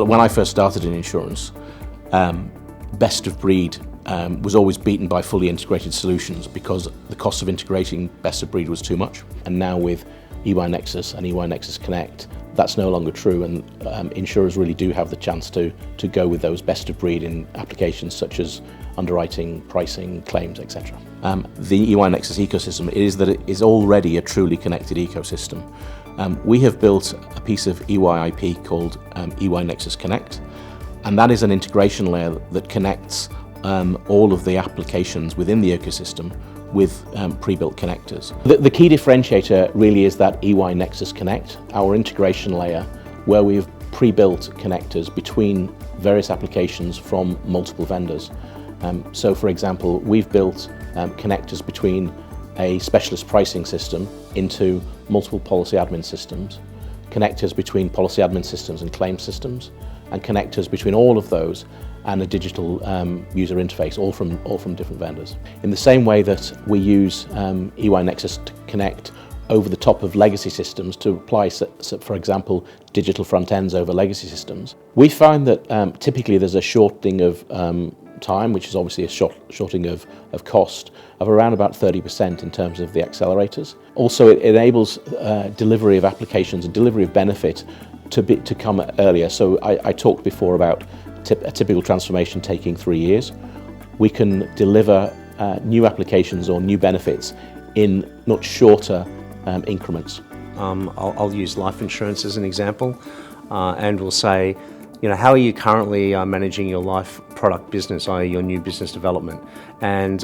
When I first started in insurance, best of breed was always beaten by fully integrated solutions because the cost of integrating best of breed was too much. And now with EY Nexus and EY Nexus Connect, that's no longer true, and insurers really do have the chance to go with those best of breed in applications such as underwriting, pricing, claims, etc. The EY Nexus ecosystem it is already a truly connected ecosystem. We have built a piece of EY IP called EY Nexus Connect, and that is an integration layer that connects all of the applications within the ecosystem with pre-built connectors. The key differentiator really is that EY Nexus Connect, our integration layer, where we've pre-built connectors between various applications from multiple vendors. So for example, we've built connectors between a specialist pricing system into multiple policy admin systems, connectors between policy admin systems and claim systems, and connectors between all of those and a digital user interface, all from different vendors. In the same way that we use EY Nexus to connect over the top of legacy systems to apply, for example, digital front ends over legacy systems, we find that typically there's a shortening of time, which is obviously a shortening of cost, of around about 30% in terms of the accelerators. Also, it enables delivery of applications and delivery of benefit to come earlier. So I talked before about a typical transformation taking 3 years. We can deliver new applications or new benefits in much shorter increments. I'll use life insurance as an example, and we'll say, how are you currently managing your life product business, i.e. your new business development? And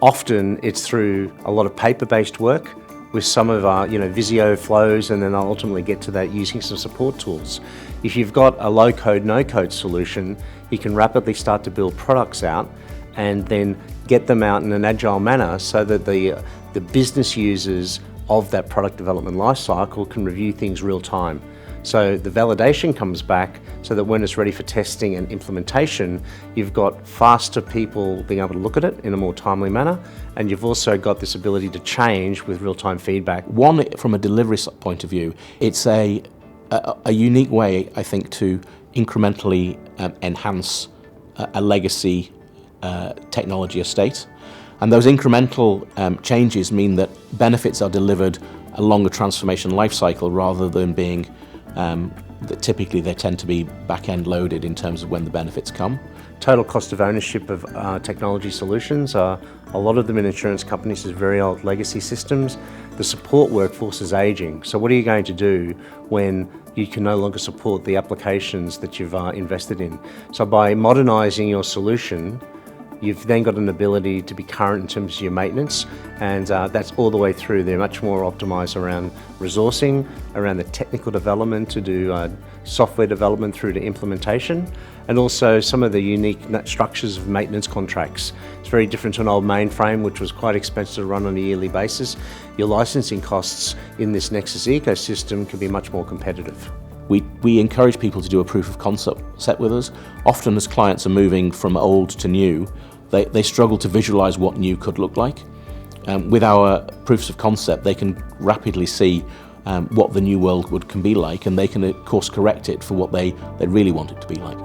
often it's through a lot of paper-based work with some of our Visio flows, and then I'll ultimately get to that using some support tools. If you've got a low-code, no-code solution, you can rapidly start to build products out and then get them out in an agile manner so that the business users of that product development lifecycle can review things real time. So the validation comes back so that when it's ready for testing and implementation, you've got faster people being able to look at it in a more timely manner, and you've also got this ability to change with real-time feedback. One, from a delivery point of view, it's a unique way, I think, to incrementally enhance a legacy technology estate. And those incremental changes mean that benefits are delivered a longer transformation life cycle rather than being that typically they tend to be back-end loaded in terms of when the benefits come. Total cost of ownership of technology solutions, a lot of them in insurance companies is very old legacy systems. The support workforce is aging. So what are you going to do when you can no longer support the applications that you've invested in? So by modernising your solution, you've then got an ability to be current in terms of your maintenance, and that's all the way through. They're much more optimised around resourcing, around the technical development to do software development through to implementation, and also some of the unique structures of maintenance contracts. It's very different to an old mainframe, which was quite expensive to run on a yearly basis. Your licensing costs in this Nexus ecosystem can be much more competitive. We encourage people to do a proof of concept set with us. Often as clients are moving from old to new, they struggle to visualize what new could look like. With our proofs of concept, they can rapidly see what the new world can be like, and they can of course correct it for what they really want it to be like.